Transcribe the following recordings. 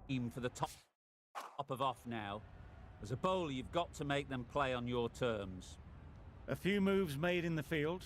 aim for the top of off now. As a bowler, you've got to make them play on your terms. A few moves made in the field.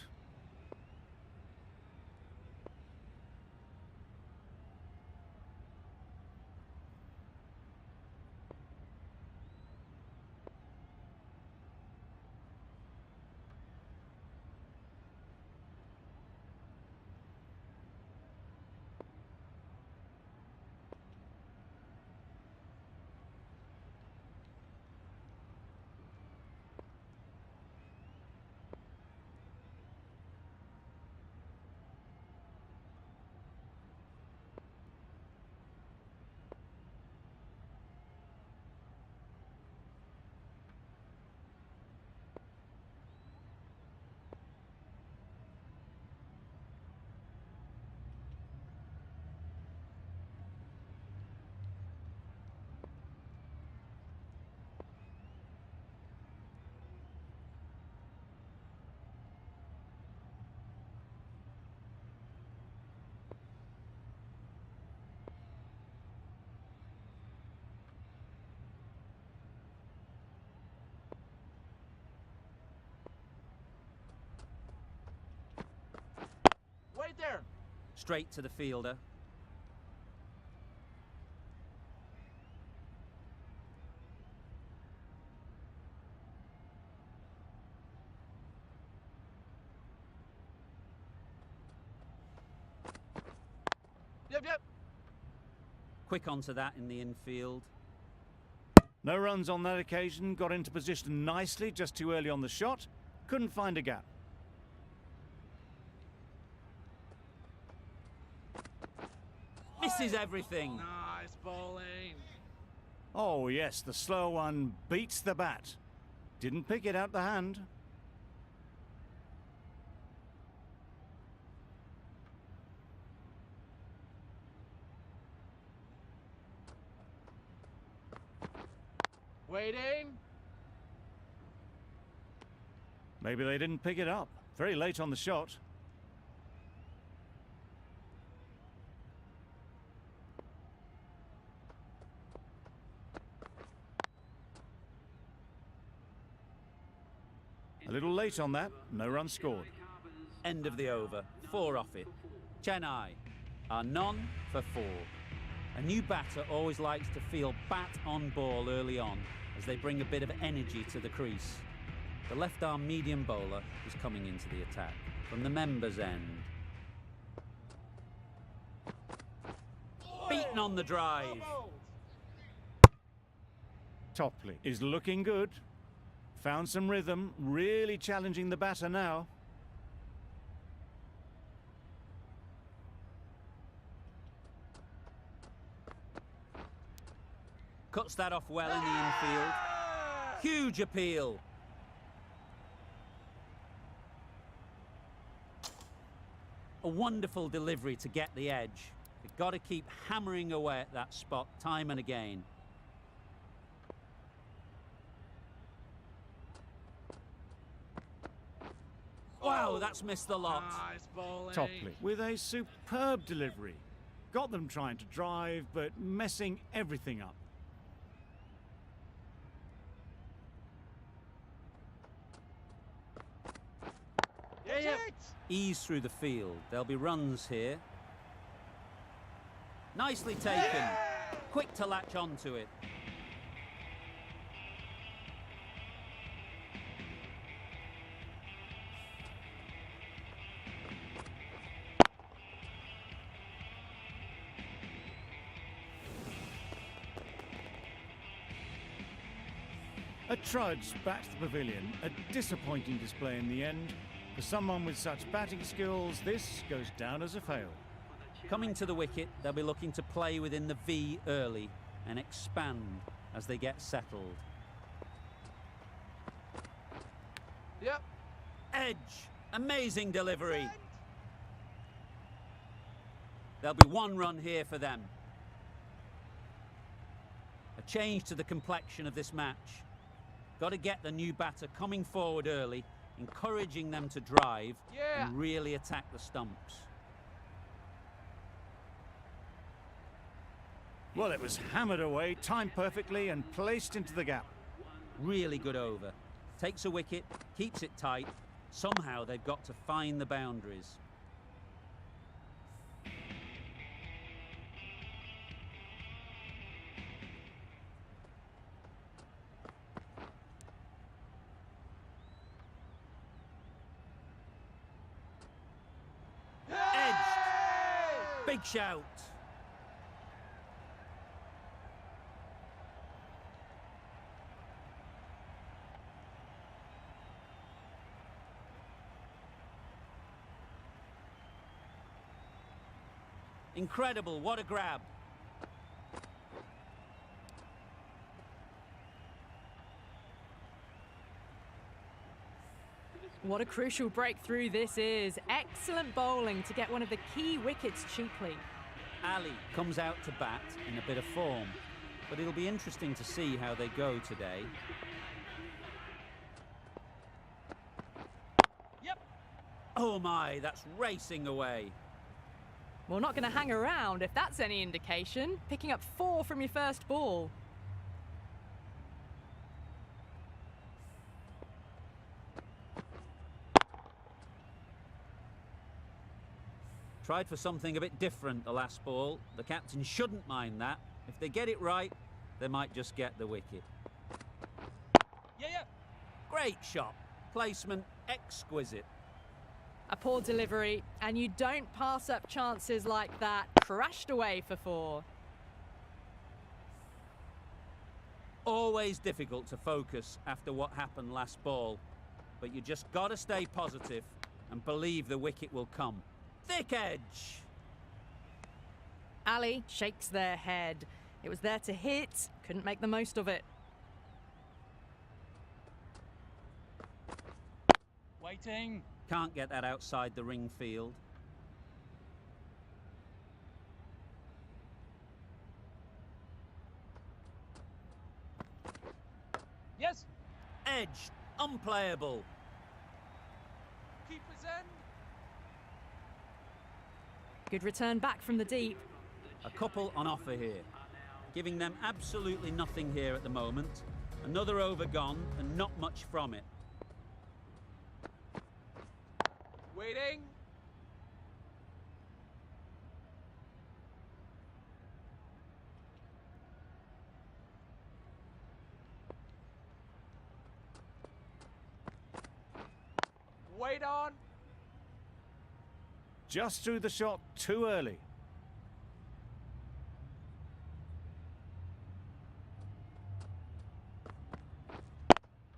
Right there. Straight to the fielder. Yep. Quick onto that in the infield. No runs on that occasion. Got into position nicely, just too early on the shot. Couldn't find a gap. Misses everything. Nice bowling. Oh yes, the slow one beats the bat. Didn't pick it out the hand. Waiting. Maybe they didn't pick it up. Very late on the shot. A little late on that. No run scored. End of the over. 4 off it. Chennai are none for 4. A new batter always likes to feel bat on ball early on as they bring a bit of energy to the crease. The left-arm medium bowler is coming into the attack from the members' end. Beaten on the drive. Topley is looking good. Found some rhythm, really challenging the batter now. Cuts that off well in the infield. Huge appeal. A wonderful delivery to get the edge. You've got to keep hammering away at that spot time and again. Wow, that's missed the lot. Nice bowling. Topley with a superb delivery. Got them trying to drive, but messing everything up. Yeah. Ease through the field. There'll be runs here. Nicely taken. Quick to latch onto it. A trudge back to the pavilion. A disappointing display in the end. For someone with such batting skills, this goes down as a fail. Coming to the wicket, they'll be looking to play within the V early and expand as they get settled. Yep. Edge. Amazing delivery. There'll be 1 run here for them. A change to the complexion of this match. Got to get the new batter coming forward early, encouraging them to drive and really attack the stumps. Well, it was hammered away, timed perfectly and placed into the gap. Really good over. Takes a wicket, keeps it tight. Somehow they've got to find the boundaries. Edged. Big shout. Incredible, what a grab. What a crucial breakthrough this is. Excellent bowling to get one of the key wickets cheaply. Ali comes out to bat in a bit of form, but it'll be interesting to see how they go today. Yep. Oh my, that's racing away. Well, not going to hang around if that's any indication. Picking up 4 from your first ball. Tried for something a bit different the last ball. The captain shouldn't mind that. If they get it right, they might just get the wicket. Yeah. Great shot. Placement exquisite. A poor delivery, and you don't pass up chances like that. Crashed away for 4. Always difficult to focus after what happened last ball, but you just got to stay positive and believe the wicket will come. Thick edge. Ali shakes their head. It was there to hit, couldn't make the most of it. Waiting. Can't get that outside the ring field. Yes. Edge. Unplayable. Keeper's end. Good return back from the deep. A couple on offer here. Giving them absolutely nothing here at the moment. Another over gone and not much from it. Waiting. Wait on. Just threw the shot too early.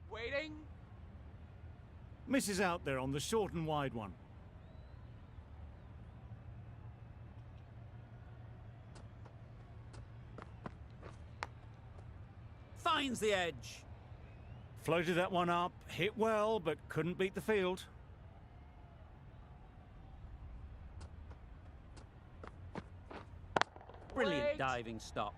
Waiting. Misses out there on the short and wide one. Finds the edge. Floated that one up, hit well, but couldn't beat the field. Brilliant Wait. diving stop.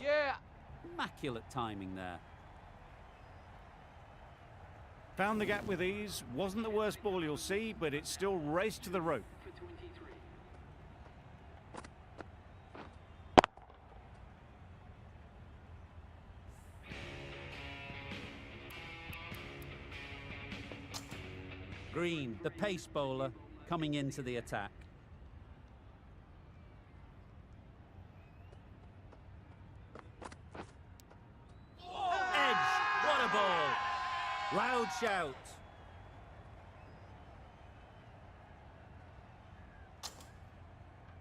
Yeah. Immaculate timing there. Found the gap with ease. Wasn't the worst ball you'll see, but it still raced to the rope. Green, the pace bowler, coming into the attack. Edge, what a ball! Loud shout.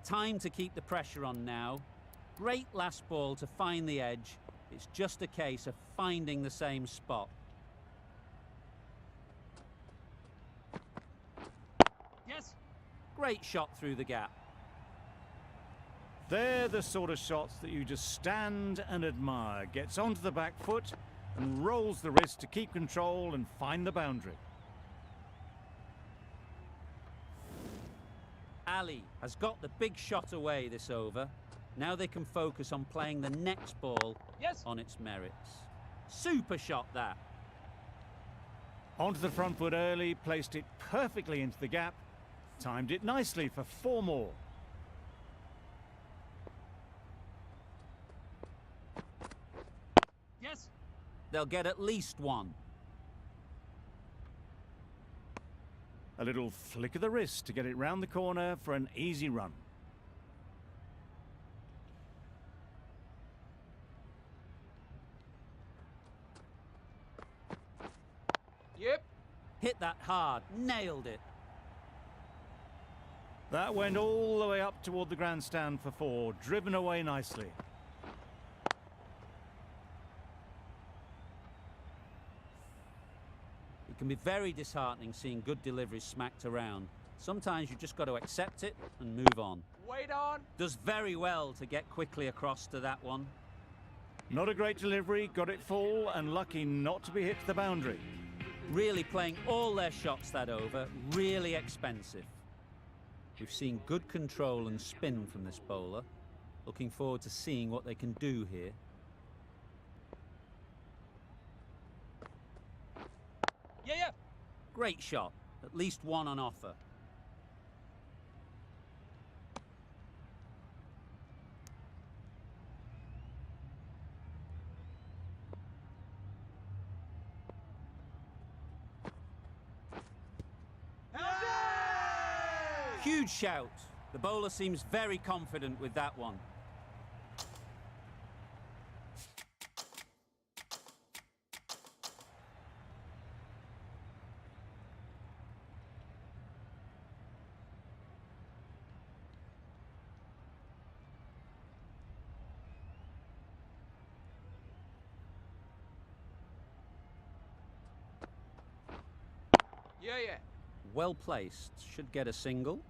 Time to keep the pressure on now. Great last ball to find the edge. It's just a case of finding the same spot. Yes. Great shot through the gap. They're the sort of shots that you just stand and admire. Gets onto the back foot and rolls the wrist to keep control and find the boundary. Ali has got the big shot away this over. Now they can focus on playing the next ball Yes. on its merits. Super shot that. Onto the front foot early, placed it perfectly into the gap, timed it nicely for 4 more. Yes. They'll get at least one. A little flick of the wrist to get it round the corner for an easy run. Yep. Hit that hard, nailed it. That went all the way up toward the grandstand for 4, driven away nicely. It can be very disheartening seeing good deliveries smacked around. Sometimes you just got to accept it and move on. Wait on. Does very well to get quickly across to that one. Not a great delivery, got it full and lucky not to be hit to the boundary. Really playing all their shots that over, really expensive. We've seen good control and spin from this bowler. Looking forward to seeing what they can do here. Yeah. Great shot, at least one on offer. Huge shout. The bowler seems very confident with that one. Yeah. Well placed, should get a single.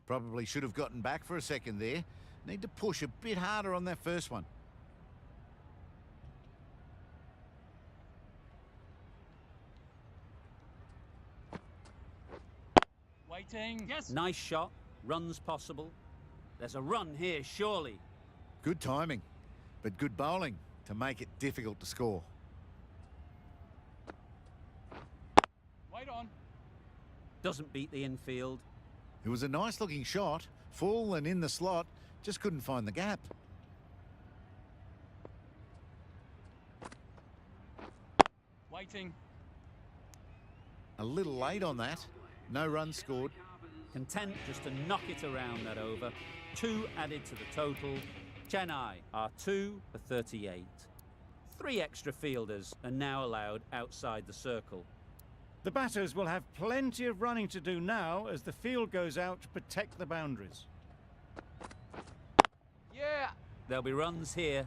Probably should have gotten back for a second there. Need to push a bit harder on that first one. Waiting. Yes. Nice shot, runs possible. There's a run here, surely. Good timing, but good bowling to make it difficult to score. Wait on. Doesn't beat the infield. It was a nice looking shot, full and in the slot, just couldn't find the gap. Waiting. A little late on that. No runs scored. Content just to knock it around that over. 2 added to the total. Chennai are 2 for 38. 3 extra fielders are now allowed outside the circle. The batters will have plenty of running to do now as the field goes out to protect the boundaries. Yeah. There'll be runs here.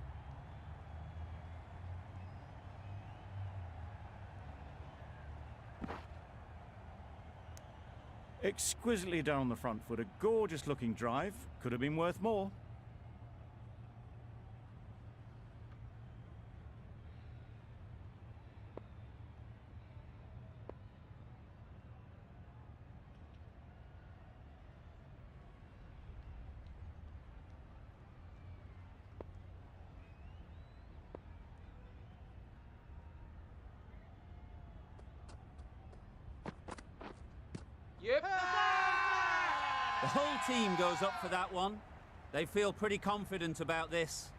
Exquisitely done on the front foot, a gorgeous looking drive, could have been worth more. Yep. The whole team goes up for that one. They feel pretty confident about this.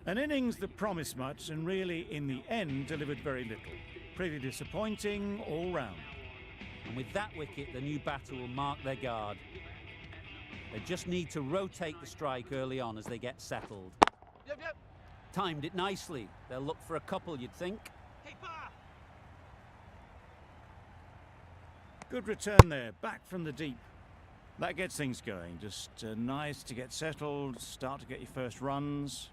An innings that promised much and really, in the end, delivered very little. Pretty disappointing all round. And with that wicket, the new batter will mark their guard. They just need to rotate the strike early on as they get settled. Yep. Timed it nicely. They'll look for a couple, you'd think. Good return there, back from the deep. That gets things going. Just nice to get settled, start to get your first runs.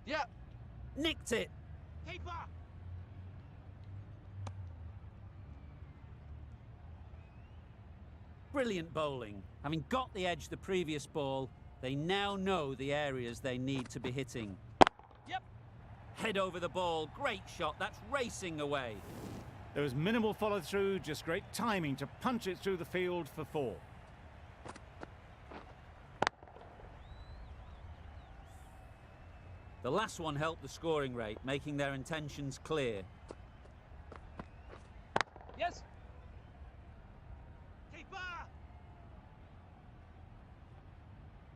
Yep. Nicked it. Keeper. Brilliant bowling. Having got the edge the previous ball, they now know the areas they need to be hitting. Yep. Head over the ball. Great shot. That's racing away. There was minimal follow-through, just great timing to punch it through the field for 4. The last one helped the scoring rate, making their intentions clear. Yes. Keeper.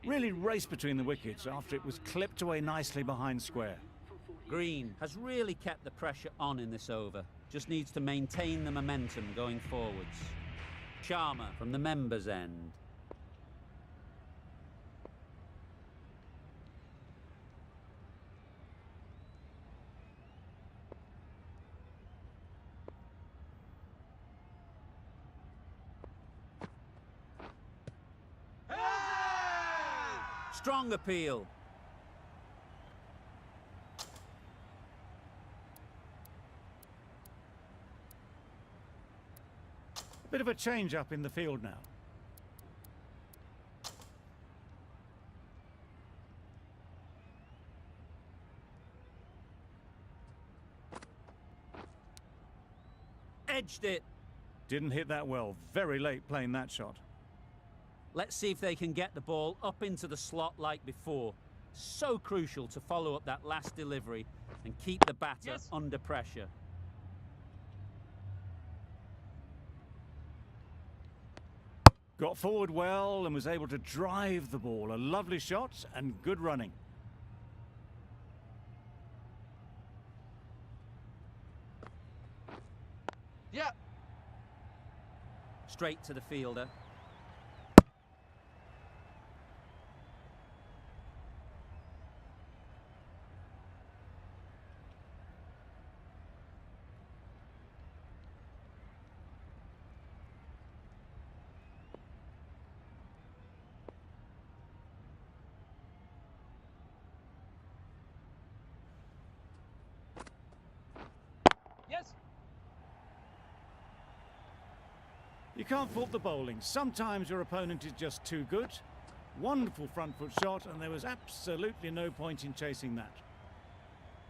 Really raced between the wickets after it was clipped away nicely behind square. Green has really kept the pressure on in this over. Just needs to maintain the momentum going forwards. Sharma from the members' end. Strong appeal. Bit of a change-up in the field now. Edged it. Didn't hit that well. Very late playing that shot. Let's see if they can get the ball up into the slot like before. So crucial to follow up that last delivery and keep the batter under pressure. Got forward well and was able to drive the ball. A lovely shot and good running. Yep. Straight to the fielder. Yes. You can't fault the bowling. Sometimes your opponent is just too good. Wonderful front foot shot, and there was absolutely no point in chasing that.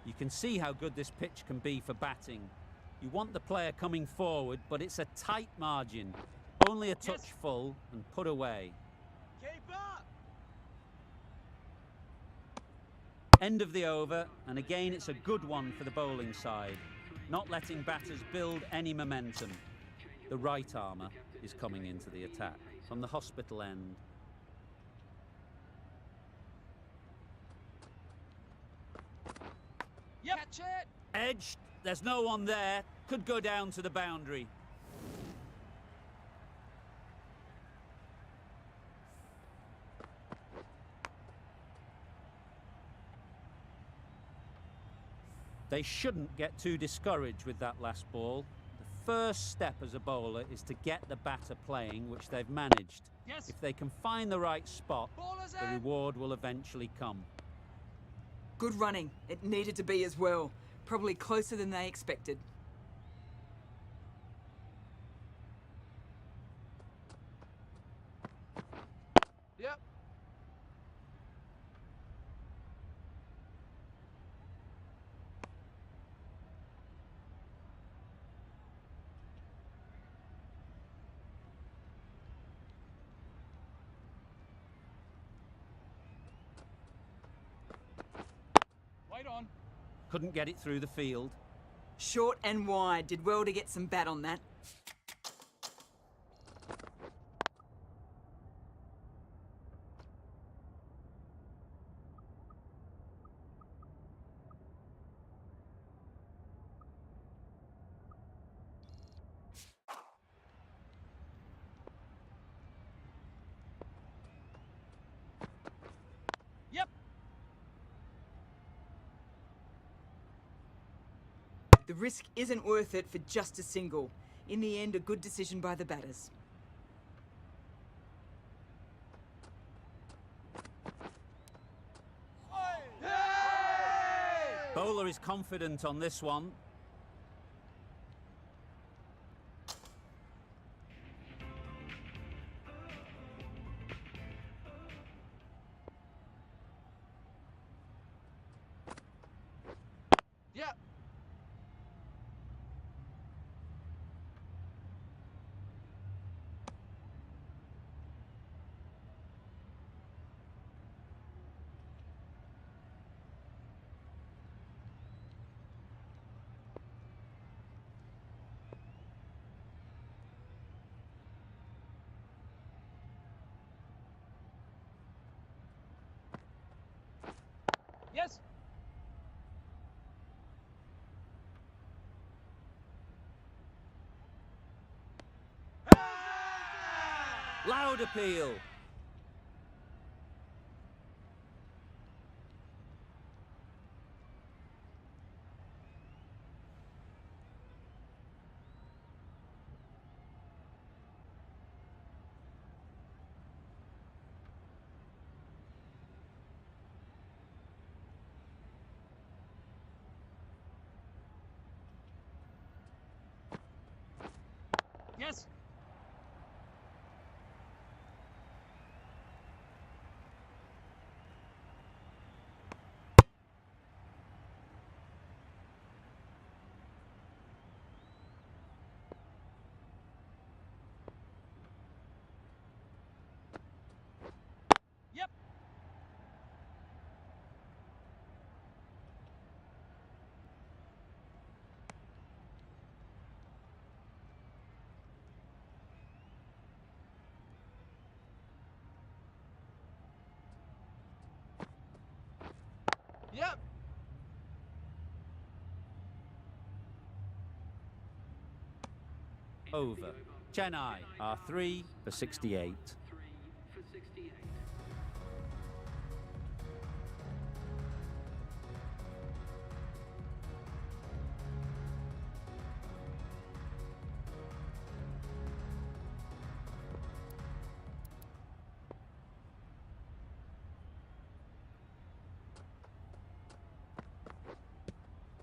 You can see how good this pitch can be for batting. You want the player coming forward, but it's a tight margin. Only a touch full and put away. Keeper. End of the over, and again it's a good one for the bowling side. Not letting batters build any momentum. The right armour is coming into the attack from the hospital end. Yep. Catch it. Edged. There's no one there. Could go down to the boundary. They shouldn't get too discouraged with that last ball. The first step as a bowler is to get the batter playing, which they've managed. Yes. If they can find the right spot, Ballers the in. reward will eventually come. Good running. It needed to be as well. Probably closer than they expected. Yep. Wait on. Couldn't get it through the field. Short and wide. Did well to get some bat on that. Yep. The risk isn't worth it for just a single. In the end, a good decision by the batters. bowler is confident on this one. Yep. Yes. Loud appeal. Yes. Yep. Yep. Over. Chennai are 3 for 68.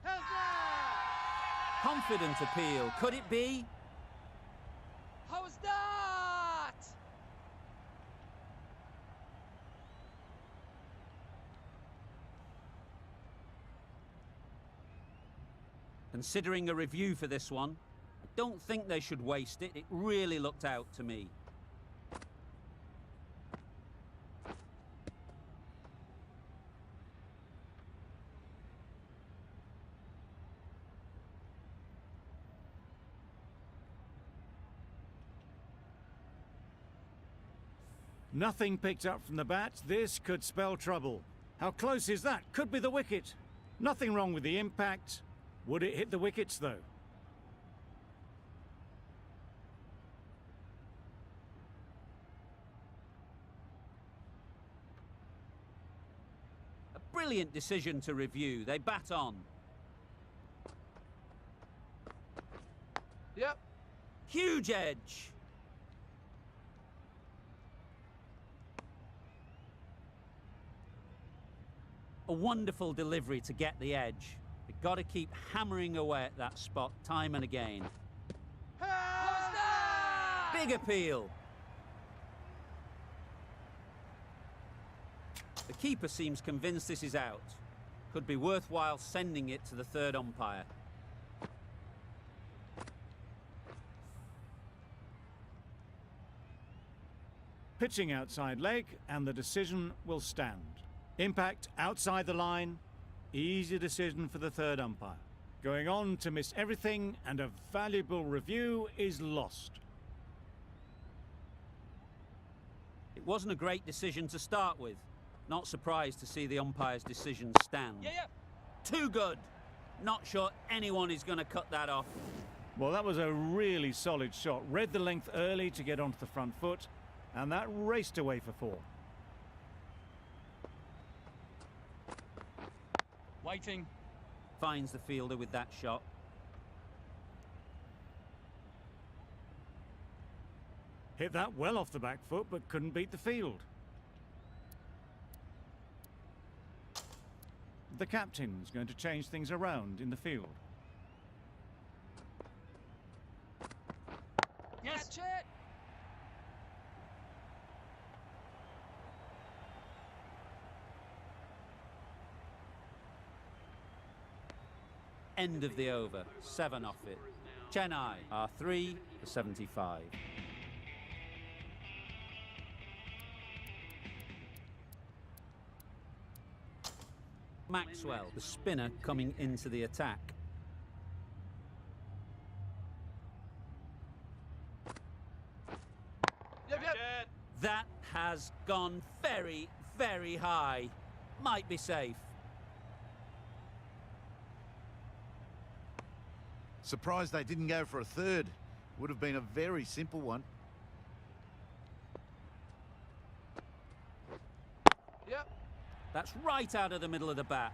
How's that? Confident appeal. Could it be? How was that? Considering a review for this one, I don't think they should waste it. It really looked out to me. Nothing picked up from the bat. This could spell trouble. How close is that? Could be the wicket. Nothing wrong with the impact. Would it hit the wickets, though? A brilliant decision to review. They bat on. Yep. Huge edge. A wonderful delivery to get the edge. They've got to keep hammering away at that spot time and again. How's that? Big appeal. The keeper seems convinced this is out. Could be worthwhile sending it to the third umpire. Pitching outside leg, and the decision will stand. Impact outside the line. Easy decision for the third umpire. Going on to miss everything, and a valuable review is lost. It wasn't a great decision to start with. Not surprised to see the umpire's decision stand. Yeah, yeah. Too good. Not sure anyone is going to cut that off. Well, that was a really solid shot. Read the length early to get onto the front foot, and that raced away for 4. Waiting. Finds the fielder with that shot. Hit that well off the back foot, but couldn't beat the field. the captain's going to change things around in the field. Yes. Catch it. End of the over, 7 off it. Chennai are 3 for 75. Maxwell, the spinner, coming into the attack. Yep. That has gone very, very high. Might be safe. Surprised they didn't go for a third. Would have been a very simple one. Yep. That's right out of the middle of the bat.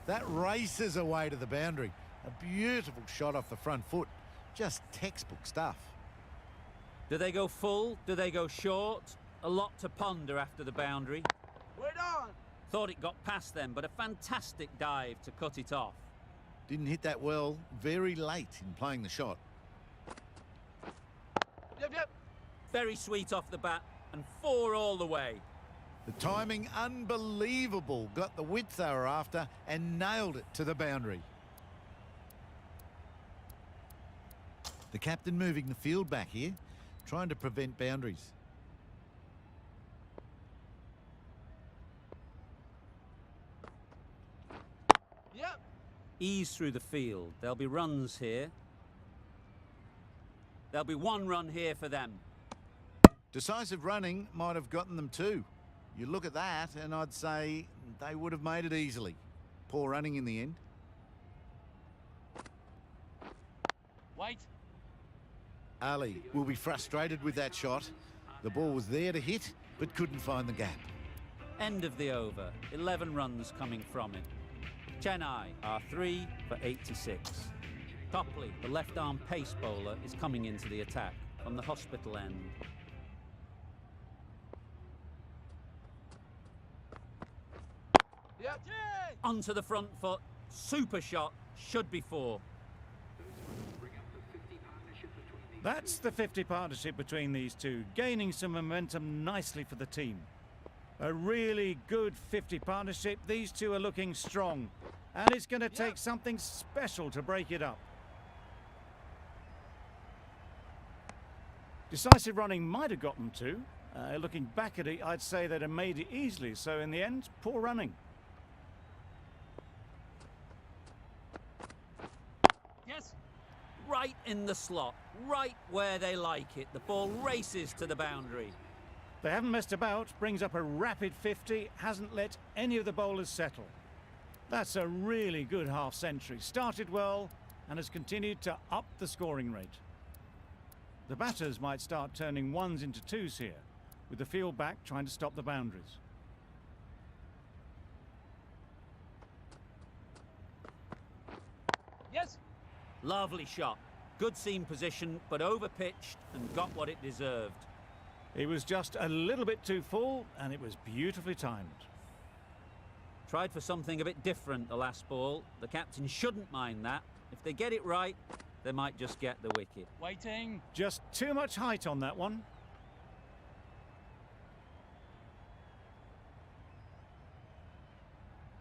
That races away to the boundary. A beautiful shot off the front foot. Just textbook stuff. Do they go full? Do they go short? A lot to ponder after the boundary. Wait on. Thought it got past them, but a fantastic dive to cut it off. Didn't hit that well. Very late in playing the shot. Yep. Very sweet off the bat, and 4 all the way. The timing unbelievable. Got the width they were after and nailed it to the boundary. The captain moving the field back here, trying to prevent boundaries. Yep. Ease through the field. There'll be runs here. There'll be 1 run here for them. Decisive running might have gotten them too. You look at that and I'd say they would have made it easily. Poor running in the end. Wait. Ali will be frustrated with that shot. The ball was there to hit, but couldn't find the gap. End of the over. 11 runs coming from it. Chennai are 3 for 86. Copley, the left-arm pace bowler, is coming into the attack from the hospital end. Yep. Onto the front foot. Super shot. Should be 4. That's the 50 partnership between these two, gaining some momentum nicely for the team. A really good 50 partnership. These two are looking strong, and it's going to take something special to break it up. Decisive running might have got them to. Looking back at it, I'd say they'd have made it easily, so in the end, poor running. Yes. Right in the slot, right where they like it. The ball races to the boundary. They haven't messed about, brings up a rapid 50, hasn't let any of the bowlers settle. That's a really good half-century. Started well and has continued to up the scoring rate. The batters might start turning 1s into 2s here, with the field back trying to stop the boundaries. Yes. Lovely shot. Good seam position, but over-pitched and got what it deserved. It was just a little bit too full, and it was beautifully timed. Tried for something a bit different the last ball. The captain shouldn't mind that. If they get it right, they might just get the wicket. Waiting. Just too much height on that one.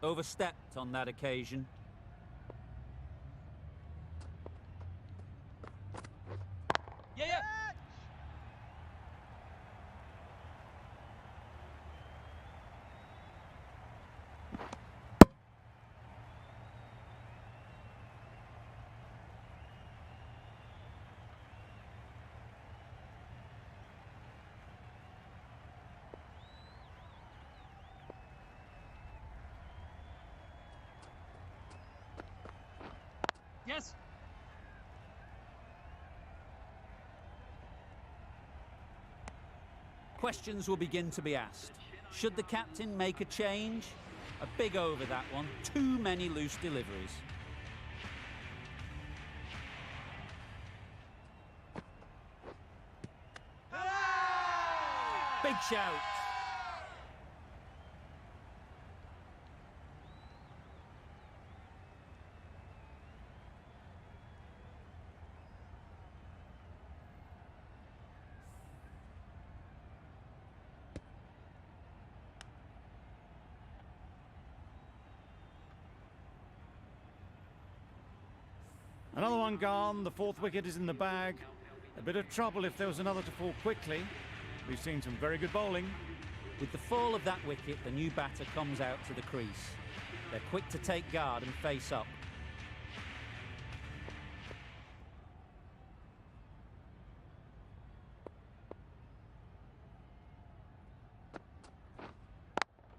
Overstepped on that occasion. Yeah. Yes. Questions will begin to be asked. Should the captain make a change? A big over that one. Too many loose deliveries. Big shout. Another one gone, the fourth wicket is in the bag. A bit of trouble if there was another to fall quickly. We've seen some very good bowling. With the fall of that wicket, the new batter comes out to the crease. They're quick to take guard and face up.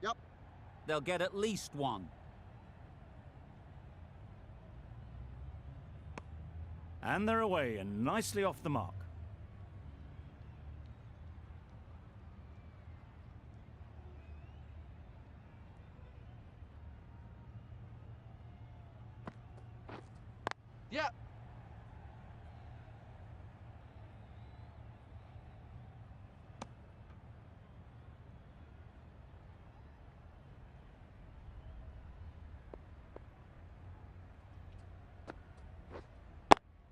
Yep. They'll get at least one. And they're away and nicely off the mark. Yeah.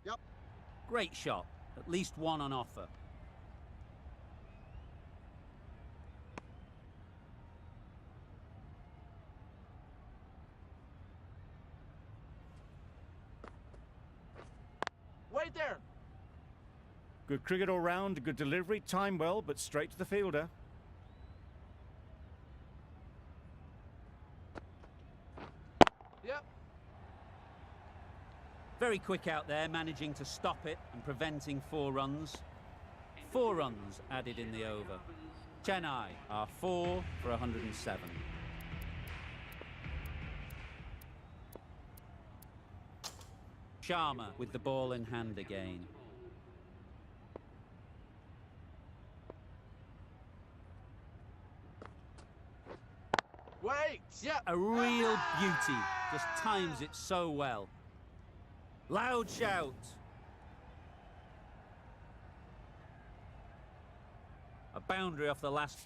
Yep. Great shot. At least one on offer. Wait there. Good cricket all round, good delivery, timed well, but straight to the fielder. Yep. Very quick out there, managing to stop it and preventing 4 runs. 4 runs added in the over. Chennai are 4 for 107. Sharma with the ball in hand again. Wait. Yeah. A real beauty. Just times it so well. Loud shout. A boundary off the last.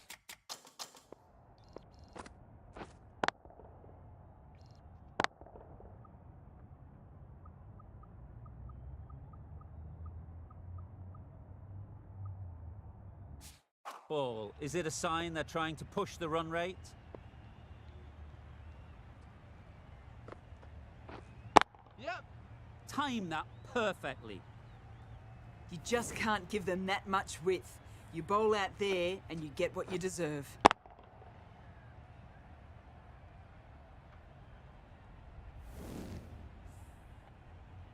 Ball. Is it a sign they're trying to push the run rate? Yep. Time that perfectly. You just can't give them that much width. You bowl out there and you get what you deserve.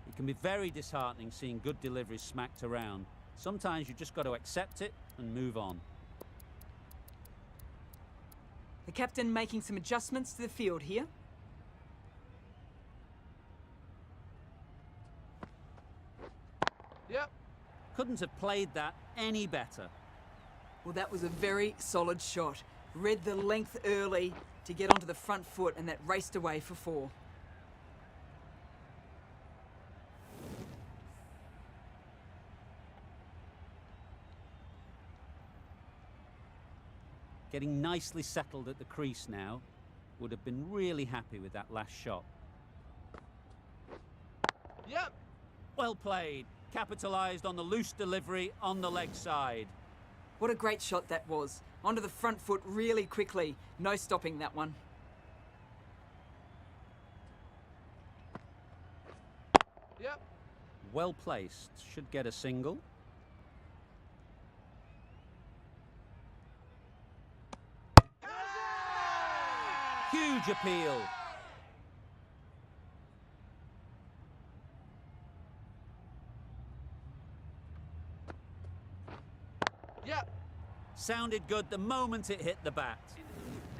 It can be very disheartening seeing good deliveries smacked around. Sometimes you just got to accept it and move on. The captain making some adjustments to the field here. Yep. Couldn't have played that any better. Well, that was a very solid shot. Read the length early to get onto the front foot, and that raced away for 4. Getting nicely settled at the crease now. Would have been really happy with that last shot. Yep. Well played. Capitalised on the loose delivery on the leg side. What a great shot that was. Onto the front foot really quickly. No stopping that one. Yep. Well placed. Should get a single. Huge appeal. Yep. Sounded good the moment it hit the bat.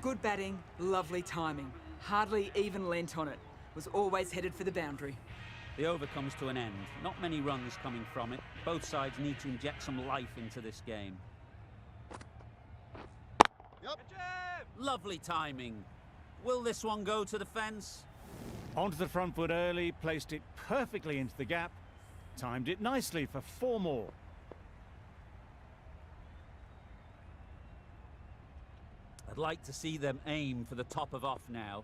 Good batting, lovely timing. Hardly even lent on it. Was always headed for the boundary. The over comes to an end. Not many runs coming from it. Both sides need to inject some life into this game. Yep. Lovely timing. Will this one go to the fence? Onto the front foot early, placed it perfectly into the gap. Timed it nicely for 4 more. I'd like to see them aim for the top of off now.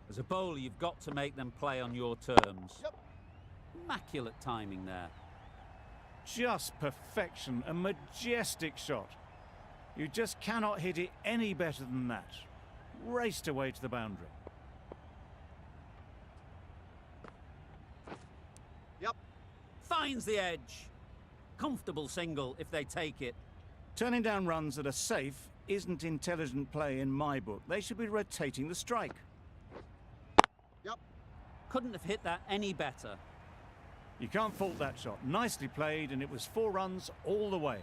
As a bowler, you've got to make them play on your terms. Yep. Immaculate timing there. Just perfection, a majestic shot. You just cannot hit it any better than that. Raced away to the boundary. Yep. Finds the edge. Comfortable single if they take it. Turning down runs that are safe isn't intelligent play in my book. They should be rotating the strike. Couldn't have hit that any better. You can't fault that shot. Nicely played, and it was 4 runs all the way.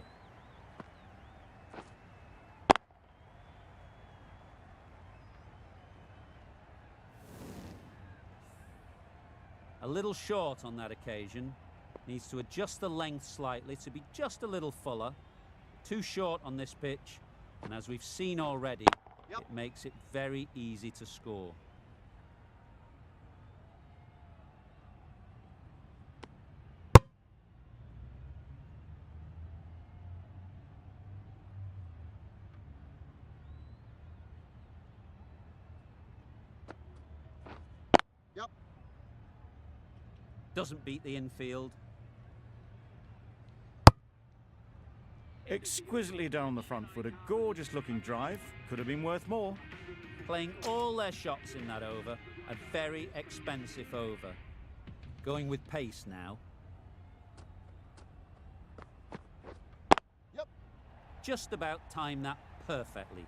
A little short on that occasion. Needs to adjust the length slightly to be just a little fuller. Too short on this pitch, and as we've seen already, it makes it very easy to score. Doesn't beat the infield. Exquisitely down the front foot. A gorgeous looking drive. Could have been worth more. Playing all their shots in that over. A very expensive over. Going with pace now. Just about timed that perfectly.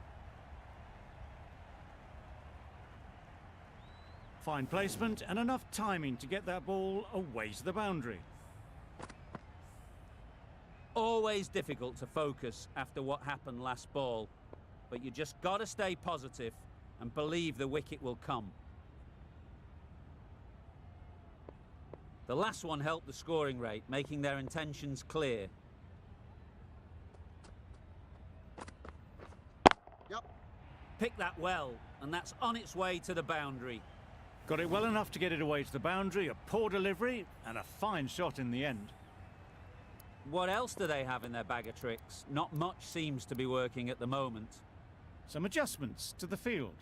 Fine placement and enough timing to get that ball away to the boundary. Always difficult to focus after what happened last ball, but you just got to stay positive and believe the wicket will come. The last one helped the scoring rate, making their intentions clear. Pick that well, and that's on its way to the boundary. Got it well enough to get it away to the boundary, a poor delivery, and a fine shot in the end. What else do they have in their bag of tricks? Not much seems to be working at the moment. Some adjustments to the field.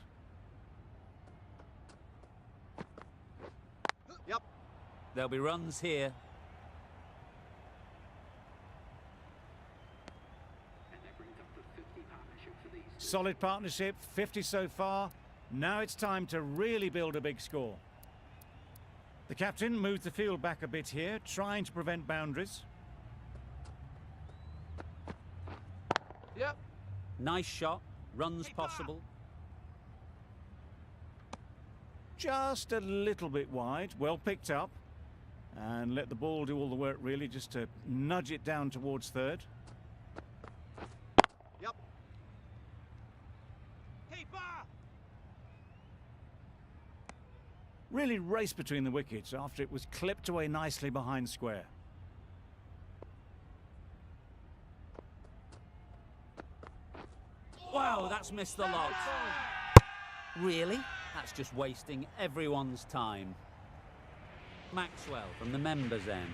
There'll be runs here. Solid partnership, 50 so far. Now it's time to really build a big score. The captain moves the field back a bit here, trying to prevent boundaries. Nice shot, runs possible. Just a little bit wide, well picked up. And let the ball do all the work really, just to nudge it down towards third. Really raced between the wickets after it was clipped away nicely behind square. Wow, that's missed the lot. Really? That's just wasting everyone's time. Maxwell from the members' end.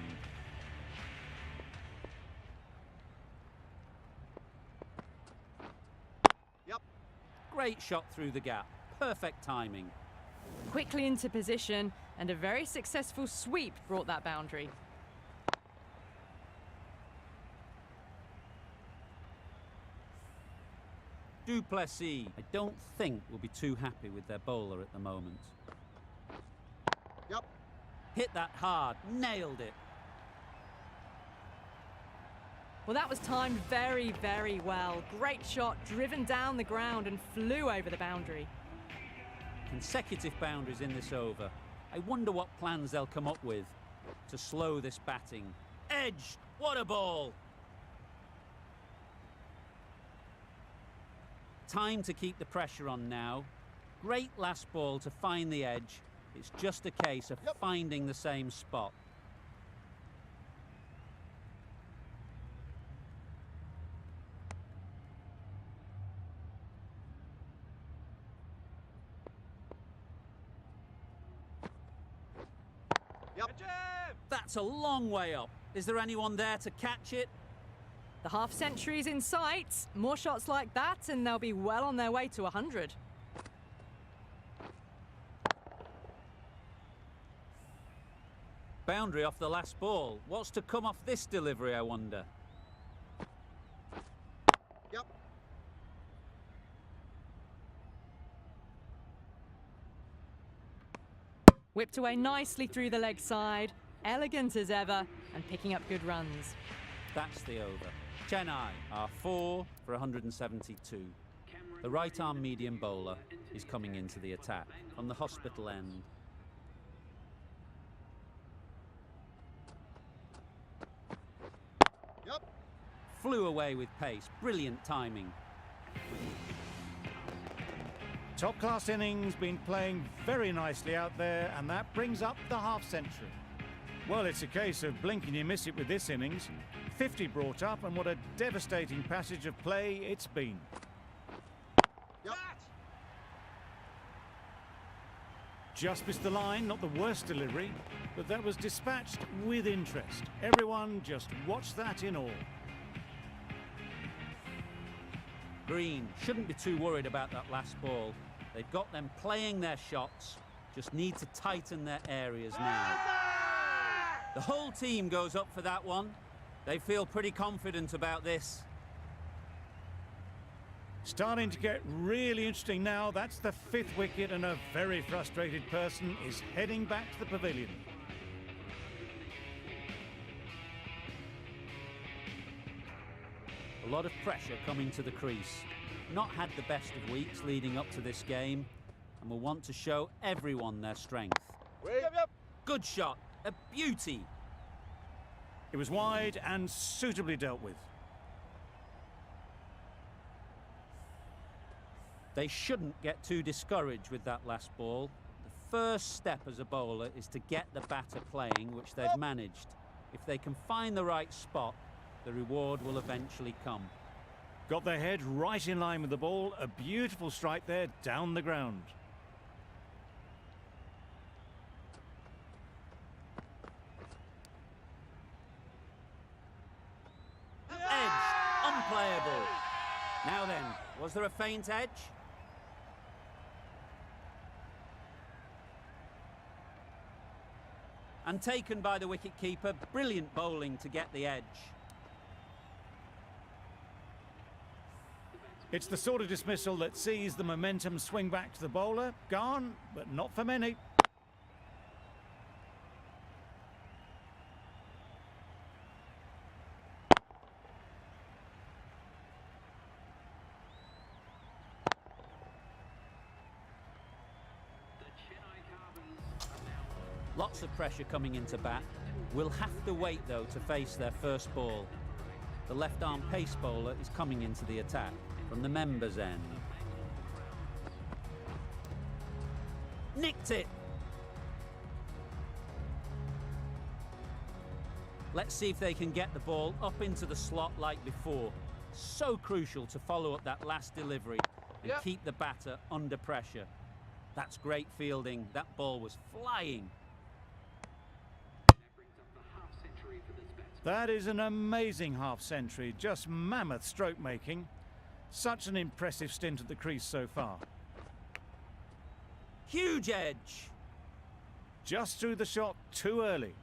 Great shot through the gap. Perfect timing. Quickly into position, and a very successful sweep brought that boundary. Duplessis, I don't think will be too happy with their bowler at the moment. Hit that hard, nailed it. Well, that was timed very, very well. Great shot, driven down the ground and flew over the boundary. Consecutive boundaries in this over. I wonder what plans they'll come up with to slow this batting. Edge, what a ball! Time to keep the pressure on now. Great last ball to find the edge. It's just a case of finding the same spot. That's a long way up. Is there anyone there to catch it? The half century's in sight. More shots like that and they'll be well on their way to 100. Boundary off the last ball. What's to come off this delivery, I wonder? Whipped away nicely through the leg side. Elegant as ever. and picking up good runs. That's the over. Chennai are 4 for 172. The right-arm medium bowler is coming into the attack from the hospital end. Yep. Flew away with pace. Brilliant timing. Top-class innings, been playing very nicely out there, and that brings up the half-century. Well, it's a case of blink and you miss it with this innings. 50 brought up, and what a devastating passage of play it's been. Yep. Just missed the line, not the worst delivery, but that was dispatched with interest. Everyone just watched that in awe. Green shouldn't be too worried about that last ball. They've got them playing their shots, just need to tighten their areas now. The whole team goes up for that one. They feel pretty confident about this. Starting to get really interesting now. That's the 5th wicket, and a very frustrated person is heading back to the pavilion. A lot of pressure coming to the crease. Not had the best of weeks leading up to this game, and will want to show everyone their strength. Good shot, a beauty. It was wide and suitably dealt with. They shouldn't get too discouraged with that last ball. The first step as a bowler is to get the batter playing, which they've managed. If they can find the right spot, the reward will eventually come. Got their head right in line with the ball. A beautiful strike there down the ground. Edge, unplayable. Now then, was there a faint edge? And taken by the wicket-keeper. Brilliant bowling to get the edge. It's the sort of dismissal that sees the momentum swing back to the bowler. Gone, but not for many. Lots of pressure coming into bat. Will have to wait, though, to face their first ball. The left-arm pace bowler is coming into the attack from the members' end. Nicked it! Let's see if they can get the ball up into the slot like before. So crucial to follow up that last delivery and keep the batter under pressure. That's great fielding. That ball was flying. That is an amazing half-century. Just mammoth stroke making. Such an impressive stint at the crease so far. Huge edge. Just threw the shot too early.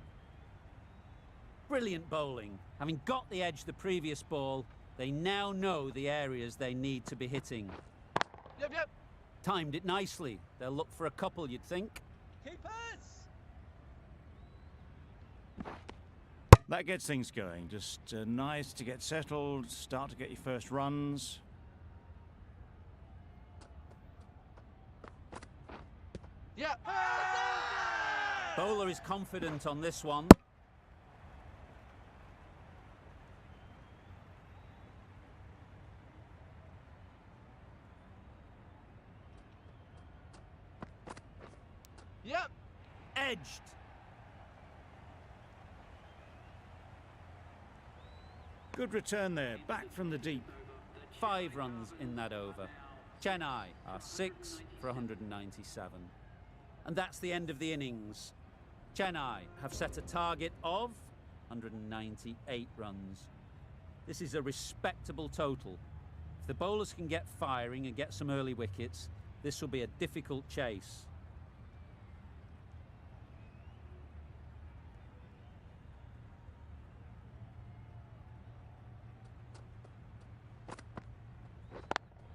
Brilliant bowling. Having got the edge the previous ball, they now know the areas they need to be hitting. Timed it nicely. They'll look for a couple, you'd think. Keepers! That gets things going. Just nice to get settled, start to get your first runs. Yeah. Bowler is confident on this one. Yep. Edged. Good return there, back from the deep. 5 runs in that over. Chennai are 6 for 197. And that's the end of the innings. Chennai have set a target of 198 runs. This is a respectable total. If the bowlers can get firing and get some early wickets, this will be a difficult chase.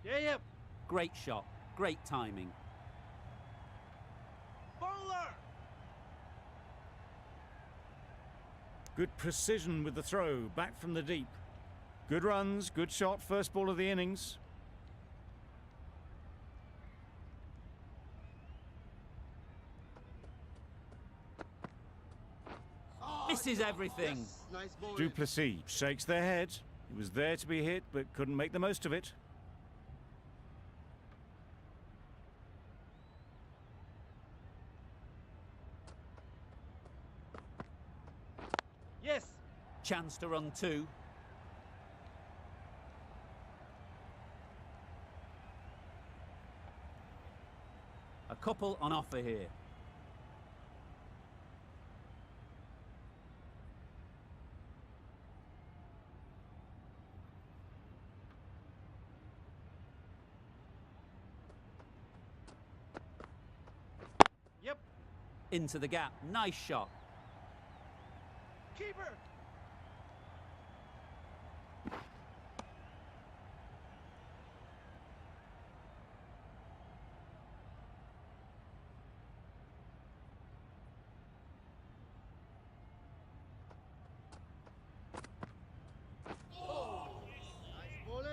Yeah. Great shot, great timing. Bowler! Good precision with the throw, back from the deep. Good runs, good shot, first ball of the innings. Misses everything. Nice ball. Duplessis shakes their head. He was there to be hit, but couldn't make the most of it. Yes. Chance to run 2. A couple on offer here. Yep. Into the gap. Nice shot. Keeper. Nice ball in.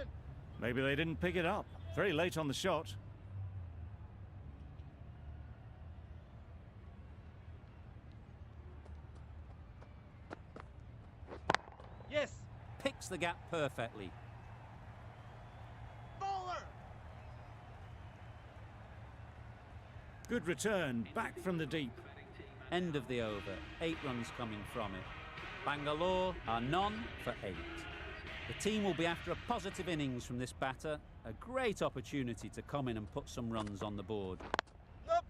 Maybe they didn't pick it up. Very late on the shot. Yes. Picks the gap perfectly. Bowler. Good return, back from the deep. End of the over. 8 runs coming from it. Bangalore are none for 8. The team will be after a positive innings from this batter. A great opportunity to come in and put some runs on the board. Nope.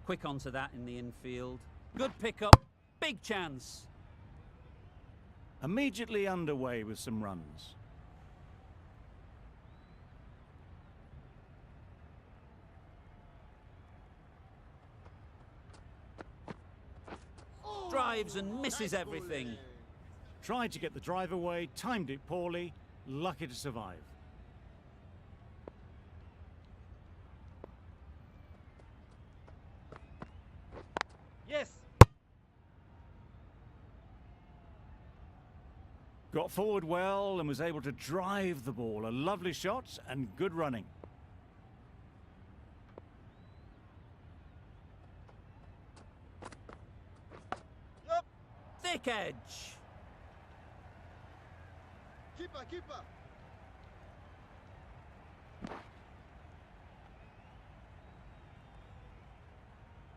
Quick onto that in the infield. Good pickup. Big chance. Immediately underway with some runs. Drives and misses everything. Tried to get the drive away, timed it poorly, lucky to survive. Yes. Got forward well and was able to drive the ball. A lovely shot and good running. Yep. Thick edge. Keeper. Keeper.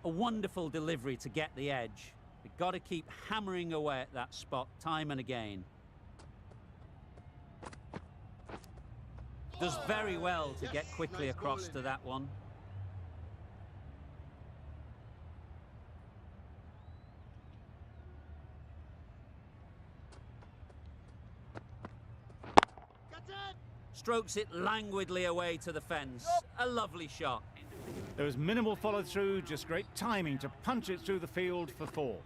A wonderful delivery to get the edge. You've got to keep hammering away at that spot time and again. Does very well to get quickly Nice across bowling. to that one. Got it. Strokes it languidly away to the fence. A lovely shot. There was minimal follow through, just great timing to punch it through the field for 4.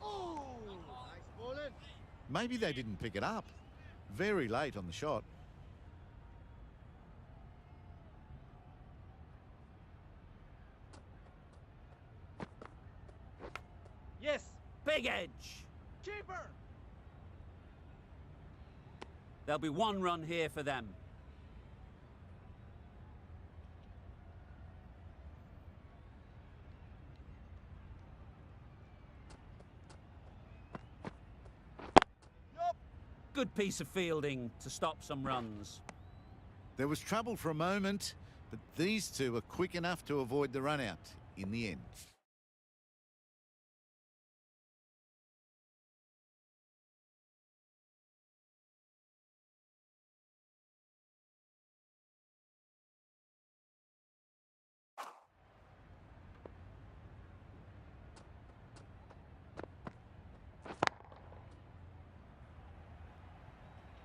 Oh. Nice ball in. Maybe they didn't pick it up. Very late on the shot. Yes. Big edge. Keeper. There'll be 1 run here for them. Yup. Good piece of fielding to stop some runs. There was trouble for a moment, but these two were quick enough to avoid the run out in the end.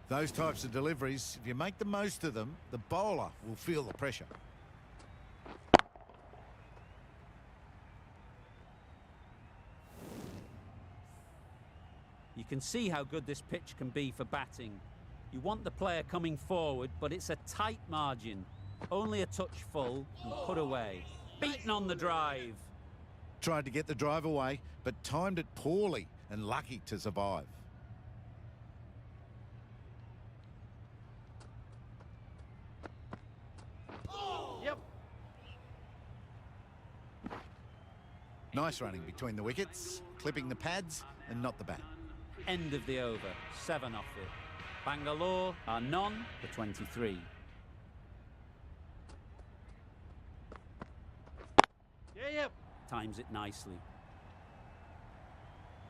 Those types of deliveries, if you make the most of them, the bowler will feel the pressure. You can see how good this pitch can be for batting. You want the player coming forward, but it's a tight margin. Only a touch full and put away. Beaten on the drive. Tried to get the drive away, but timed it poorly and lucky to survive. Yep. Nice running between the wickets, clipping the pads and not the bat. End of the over. 7 off it. Bangalore are none for 23. Yep. Times it nicely.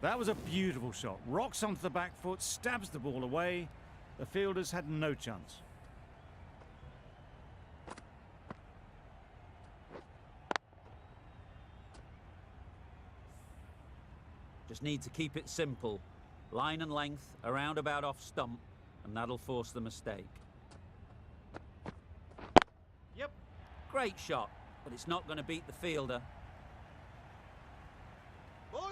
That was a beautiful shot. Rocks onto the back foot, stabs the ball away. The fielders had no chance. Just need to keep it simple. Line and length, around about off stump, and that'll force the mistake. Yep. Great shot, but it's not going to beat the fielder. Bowler.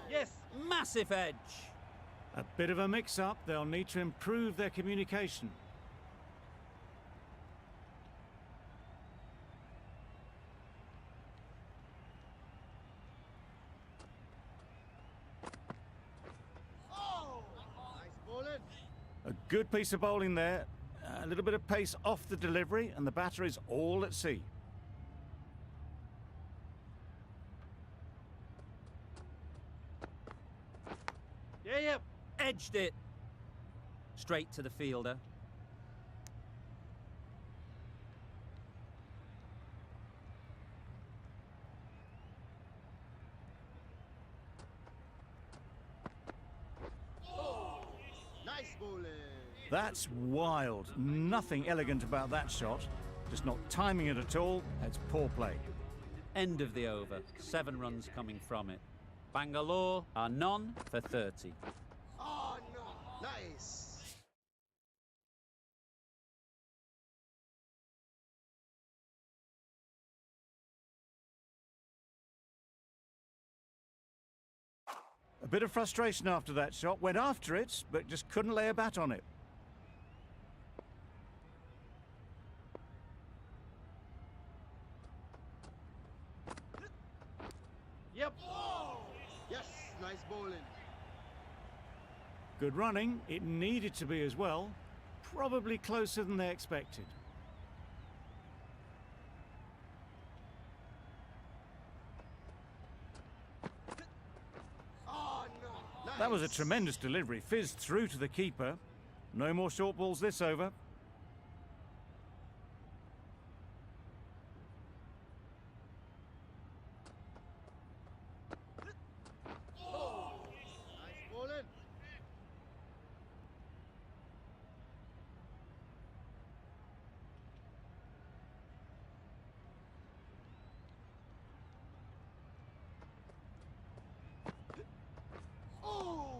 Yes. Massive edge. A bit of a mix-up. They'll need to improve their communication. Nice bowling. A good piece of bowling there. A little bit of pace off the delivery, and the batter is all at sea. Yep. Edged it. Straight to the fielder. Nice bowling. That's wild. Nothing elegant about that shot. Just not timing it at all. It's poor play. End of the over. 7 runs coming from it. Bangalore are none for 30. Oh no. Nice. A bit of frustration after that shot. Went after it, but just couldn't lay a bat on it. Yep. Yes. Nice bowling. Good running. It needed to be as well. Probably closer than they expected. Oh no. Nice. That was a tremendous delivery. Fizzed through to the keeper. No more short balls this over. Nice bowling. Oh,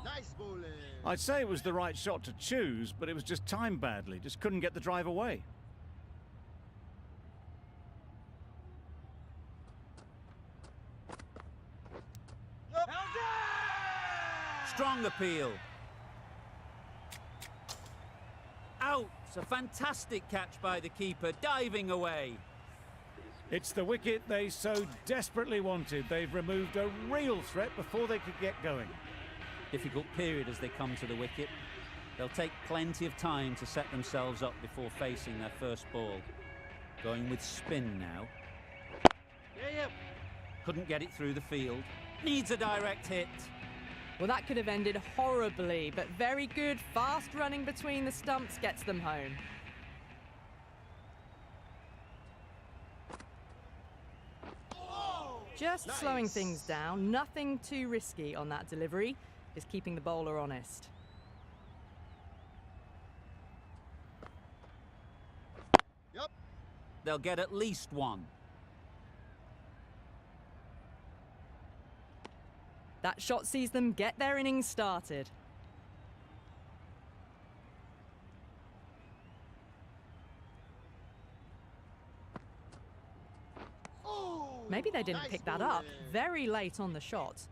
nice bowling. I'd say it was the right shot to choose, but it was just timed badly. Just couldn't get the drive away. Yep. Strong appeal. Out. A fantastic catch by the keeper, diving away. It's the wicket they so desperately wanted. They've removed a real threat before they could get going. Difficult period as they come to the wicket. They'll take plenty of time to set themselves up before facing their first ball. Going with spin now. Yep. Couldn't get it through the field. Needs a direct hit. Well, that could have ended horribly, but very good. Fast running between the stumps gets them home. Just Nice. slowing things down. Nothing too risky on that delivery. Just keeping the bowler honest. Yep. They'll get at least one. That shot sees them get their innings started. Oh, Maybe they didn't nice pick that up. bowling. Very late on the shot.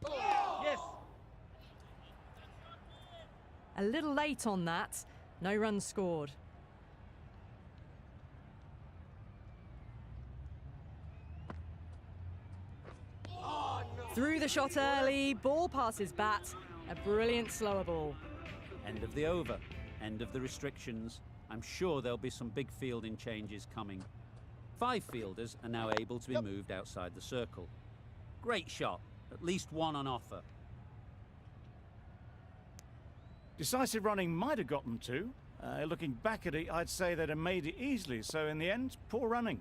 Oh, yes. A little late on that. No runs scored. Oh, no. Through the shot early, ball passes bat. A brilliant slower ball. End of the over, end of the restrictions. I'm sure there'll be some big fielding changes coming. 5 fielders are now able to be moved outside the circle. Great shot, at least one on offer. Decisive running might have got them two. Looking back at it, I'd say they'd have made it easily, so in the end, poor running.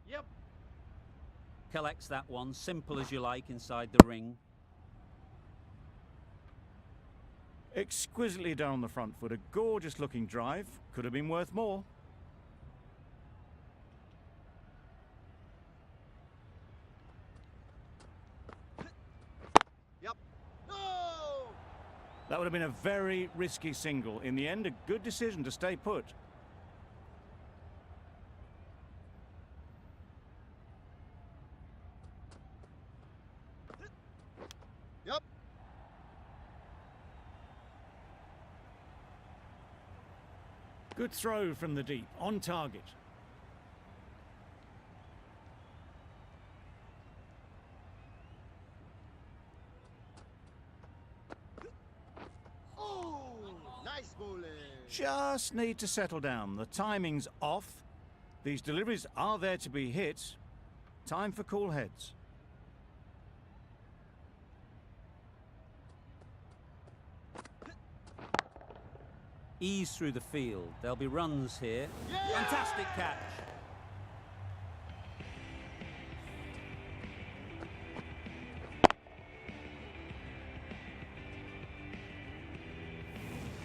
Yep. Collects that one, simple as you like, inside the ring. Exquisitely done on the front foot, a gorgeous looking drive. Could have been worth more. Yep. No. That would have been a very risky single. In the end, a good decision to stay put. Yep. Good throw from the deep, on target. Oh, nice bowling. Just need to settle down. The timing's off. These deliveries are there to be hit. Time for cool heads. Ease through the field. There'll be runs here. Yeah! Fantastic catch.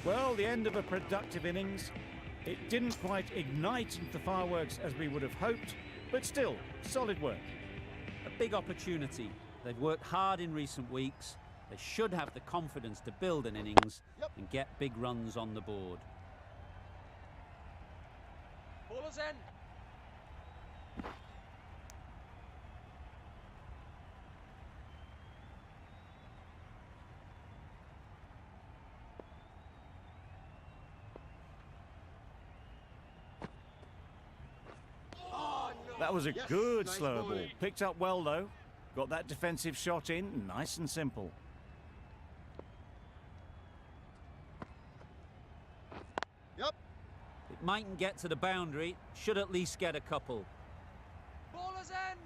Well, the end of a productive innings. It didn't quite ignite the fireworks as we would have hoped, but still, solid work. A big opportunity. They've worked hard in recent weeks. They should have the confidence to build an innings and get big runs on the board. Bowler's in. Oh, no. That was a Yes, good nice slow ball. bowling. Picked up well, though. Got that defensive shot in, nice and simple. Yep. It mightn't get to the boundary, should at least get a couple. Bowler's in.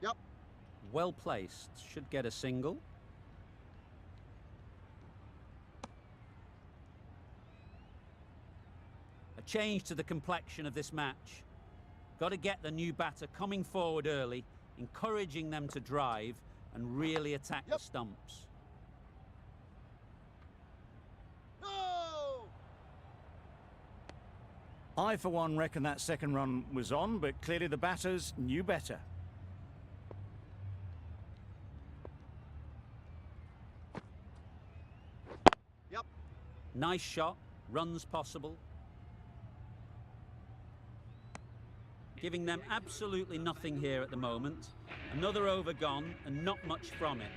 Yep. Well placed, should get a single. A change to the complexion of this match. Got to get the new batter coming forward early, encouraging them to drive and really attack the stumps. No. I, for one, reckon that second run was on, but clearly the batters knew better. Yep. Nice shot, runs possible. Giving them absolutely nothing here at the moment. Another over gone and not much from it.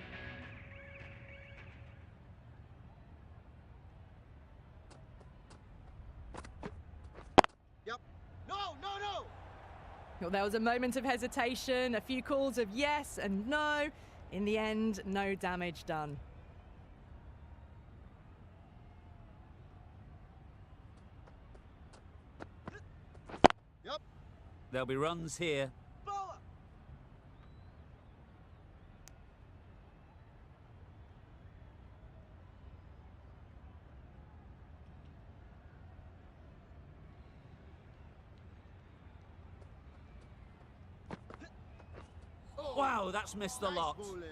Yep. No, no, no. Well, there was a moment of hesitation, a few calls of yes and no. In the end, no damage done. Yep. There'll be runs here. Bowler. Wow, that's missed the lot. Nice bowling.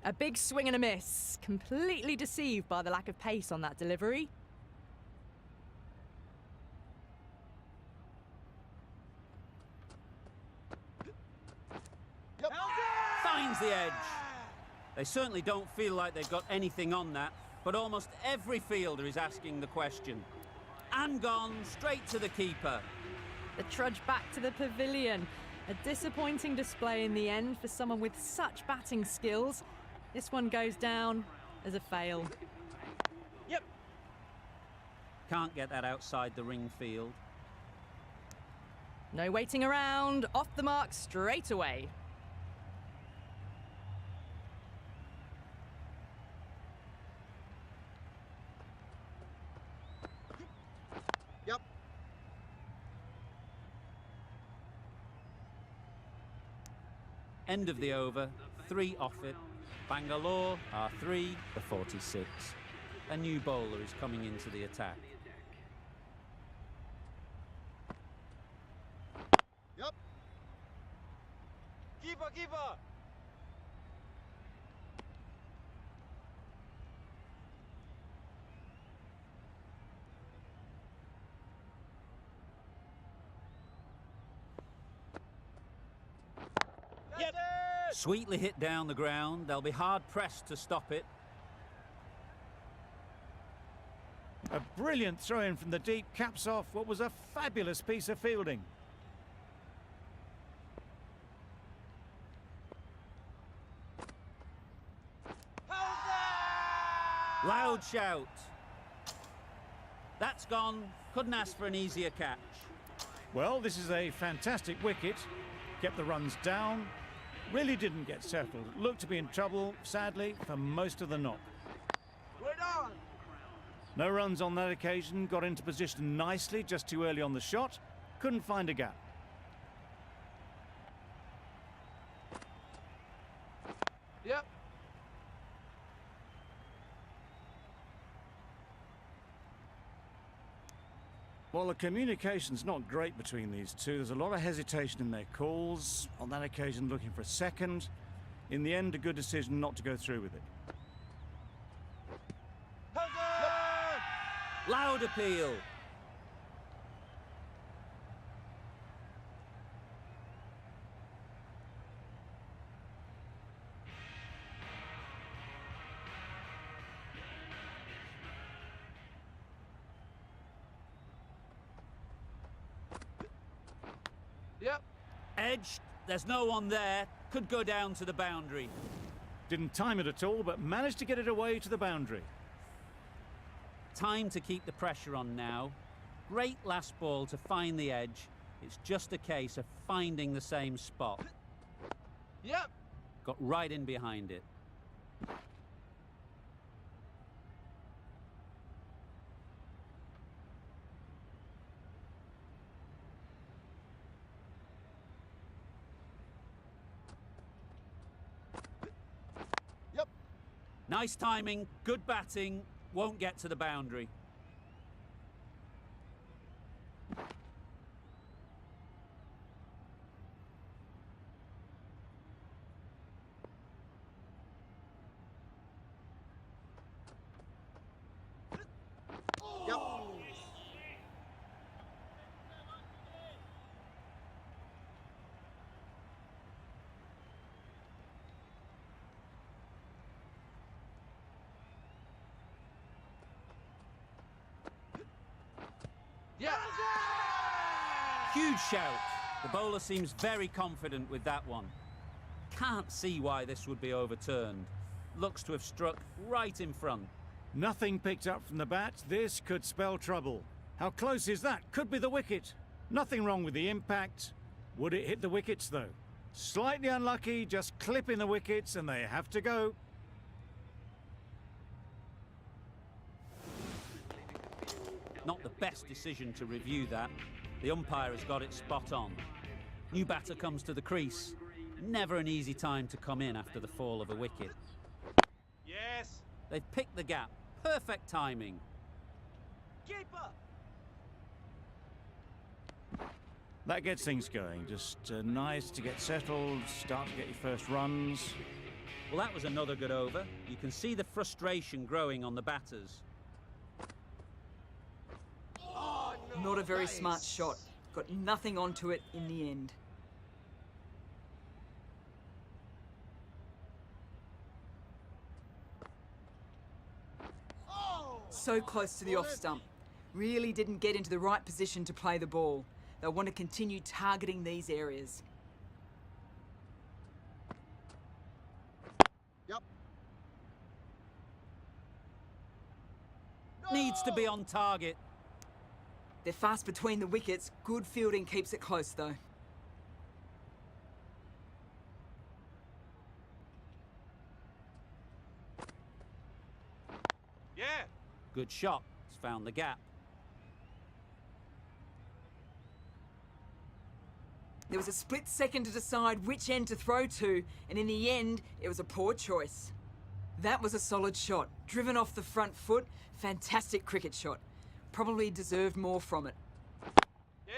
A big swing and a miss. Completely deceived by the lack of pace on that delivery. Yep. Finds the edge. They certainly don't feel like they've got anything on that, but almost every fielder is asking the question. And gone straight to the keeper. The trudge back to the pavilion. A disappointing display in the end for someone with such batting skills. This one goes down as a fail. Yep. Can't get that outside the ring field. No waiting around. Off the mark straight away. Yep. End of the over, 3 off it. Bangalore are 3 for 46. A new bowler is coming into the attack. Yep. Keeper, keeper. Yep. Sweetly hit down the ground. They'll be hard pressed to stop it. A brilliant throw-in from the deep caps off what was a fabulous piece of fielding. Loud shout. That's gone. Couldn't ask for an easier catch. Well, this is a fantastic wicket. Kept the runs down. Really didn't get settled. Looked to be in trouble, sadly, for most of the knock. We're done. No runs on that occasion. Got into position nicely, just too early on the shot. Couldn't find a gap. Yep. Well, the communication's not great between these two. There's a lot of hesitation in their calls. On that occasion, looking for a second. In the end, a good decision not to go through with it. Loud appeal. Yep. Edged. There's no one there. Could go down to the boundary. Didn't time it at all, but managed to get it away to the boundary. Time to keep the pressure on now. Great last ball to find the edge. It's just a case of finding the same spot. Yep. Got right in behind it. Yep. Nice timing, good batting, won't get to the boundary. Yep. Yeah. Huge shout. The bowler seems very confident with that one. Can't see why this would be overturned. Looks to have struck right in front. Nothing picked up from the bat. This could spell trouble. How close is that? Could be the wicket. Nothing wrong with the impact. Would it hit the wickets, though? Slightly unlucky, just clipping the wickets, and they have to go. Not the best decision to review that. The umpire has got it spot on. New batter comes to the crease. Never an easy time to come in after the fall of a wicket. Yes. They've picked the gap. Perfect timing. Keeper. That gets things going. Just nice to get settled, start to get your first runs. Well, that was another good over. You can see the frustration growing on the batters. Not a very smart shot. Got nothing onto it in the end. So close to the off stump. Really didn't get into the right position to play the ball. They'll want to continue targeting these areas. Yep. Needs to be on target. They're fast between the wickets. Good fielding keeps it close though. Yeah. Good shot. It's found the gap. There was a split second to decide which end to throw to, and in the end, it was a poor choice. That was a solid shot. Driven off the front foot, fantastic cricket shot. Probably deserved more from it. Yeah.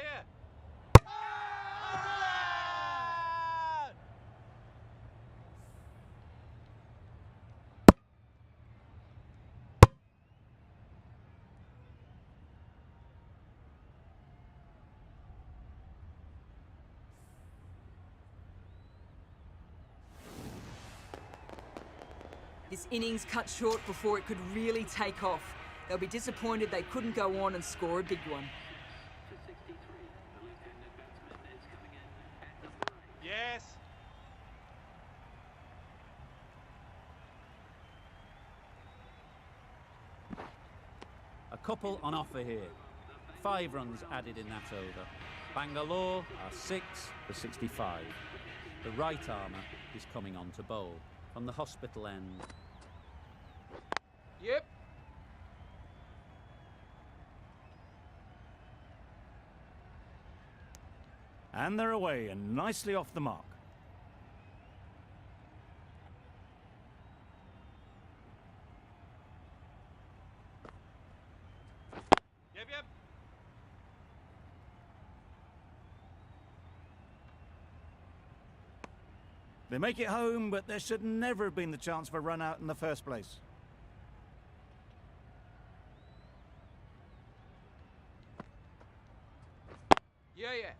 This innings cut short before it could really take off. They'll be disappointed they couldn't go on and score a big one. Yes. A couple on offer here. 5 runs added in that over. Bangalore are 6 for 65. The right armour is coming on to bowl from the hospital end. Yep. And they're away and nicely off the mark. Yep. They make it home, but there should never have been the chance for a run out in the first place. Yeah.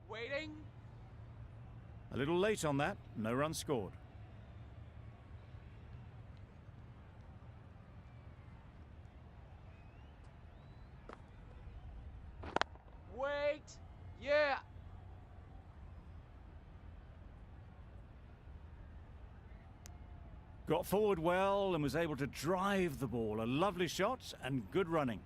Waiting. A little late on that, no run scored. Wait. Yeah. Got forward well and was able to drive the ball. A lovely shot and good running.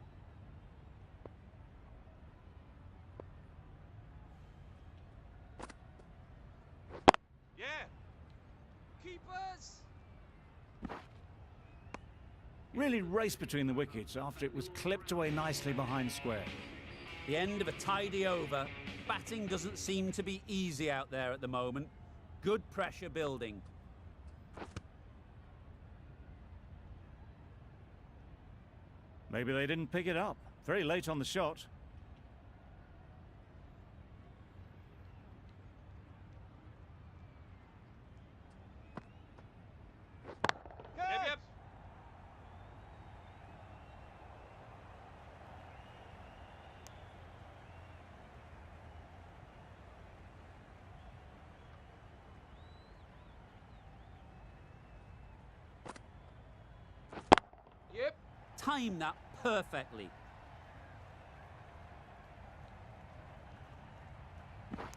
Yeah. Keepers. Really raced between the wickets after it was clipped away nicely behind square. The end of a tidy over. Batting doesn't seem to be easy out there at the moment. Good pressure building. Maybe they didn't pick it up. Very late on the shot. Yep. Yep. Time that perfectly.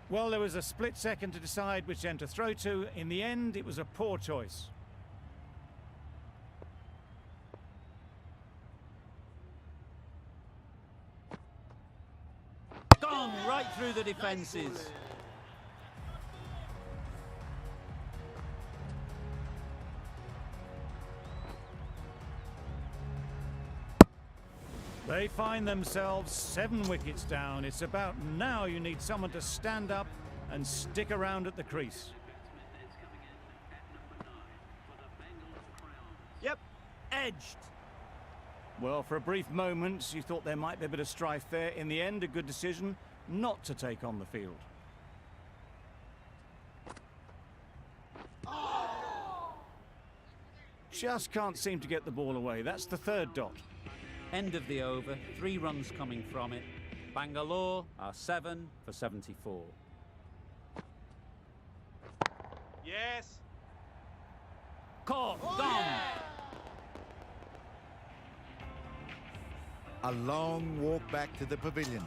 Well, there was a split second to decide which end to throw to. In the end, it was a poor choice. Gone right through the defences. They find themselves 7 wickets down. It's about now you need someone to stand up and stick around at the crease. Yep. Edged. Well, for a brief moment, you thought there might be a bit of strife there. In the end, a good decision not to take on the field. Just can't seem to get the ball away. That's the 3rd dot. End of the over, 3 runs coming from it. Bangalore are 7 for 74. Yes. Caught, gone. A long walk back to the pavilion.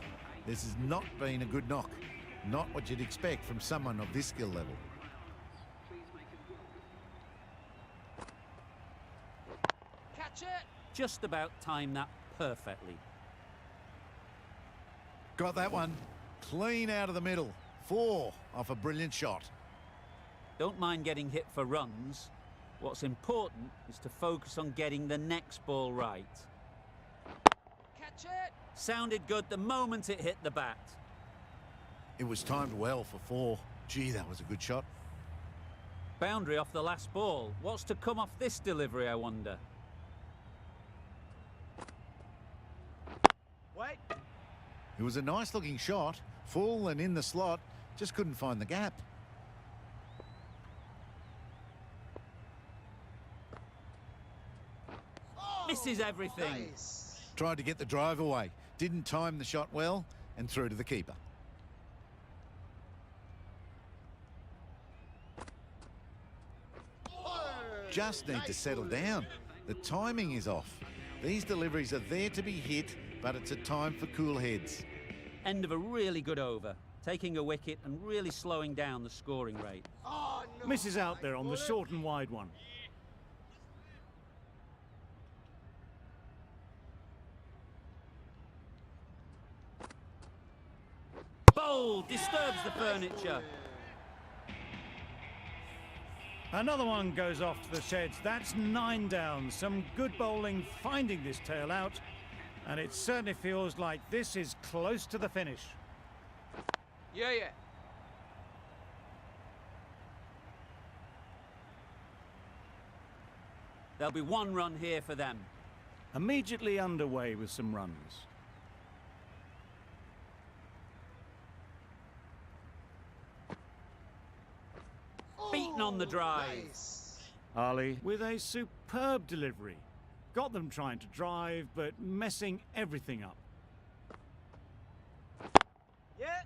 This has not been a good knock. Not what you'd expect from someone of this skill level. Catch it. Just about timed that perfectly. Got that one. Clean out of the middle. 4 off a brilliant shot. Don't mind getting hit for runs. What's important is to focus on getting the next ball right. Catch it. Sounded good the moment it hit the bat. It was timed well for 4. Gee, that was a good shot. Boundary off the last ball. What's to come off this delivery, I wonder? Wait. It was a nice looking shot. Full and in the slot. Just couldn't find the gap. Misses everything. Nice. Tried to get the drive away. Didn't time the shot well and threw to the keeper. Just need to settle down. The timing is off. These deliveries are there to be hit, but it's a time for cool heads. End of a really good over. Taking a wicket and really slowing down the scoring rate. Oh, no. Misses out there on the short and wide one. Bold! Disturbs the furniture. Another one goes off to the sheds. That's 9 down. Some good bowling finding this tail out. And it certainly feels like this is close to the finish. Yeah. There'll be 1 run here for them. Immediately underway with some runs. Beaten on the drive. Nice. Ali with a superb delivery. Got them trying to drive, but messing everything up. Yeah.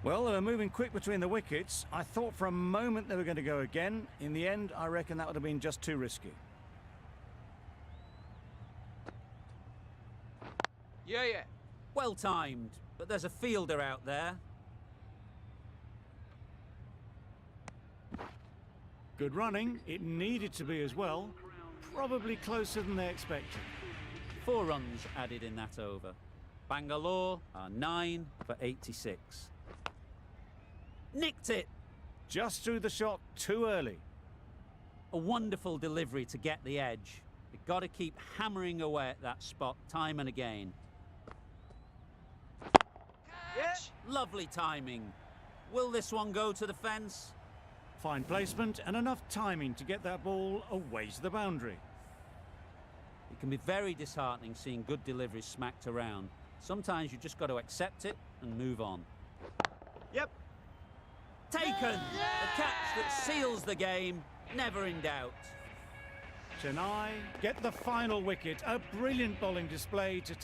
Well, they were moving quick between the wickets. I thought for a moment they were going to go again. In the end, I reckon that would have been just too risky. Yeah. Well timed, but there's a fielder out there. Good running. It needed to be as well. Probably closer than they expected. 4 runs added in that over. Bangalore are 9 for 86. Nicked it! Just threw the shot too early. A wonderful delivery to get the edge. You've got to keep hammering away at that spot time and again. Catch. Lovely timing. Will this one go to the fence? Fine placement and enough timing to get that ball away to the boundary. It can be very disheartening seeing good deliveries smacked around. Sometimes you just got to accept it and move on. Yep. Taken! The catch that seals the game, never in doubt. Chennai get the final wicket. A brilliant bowling display to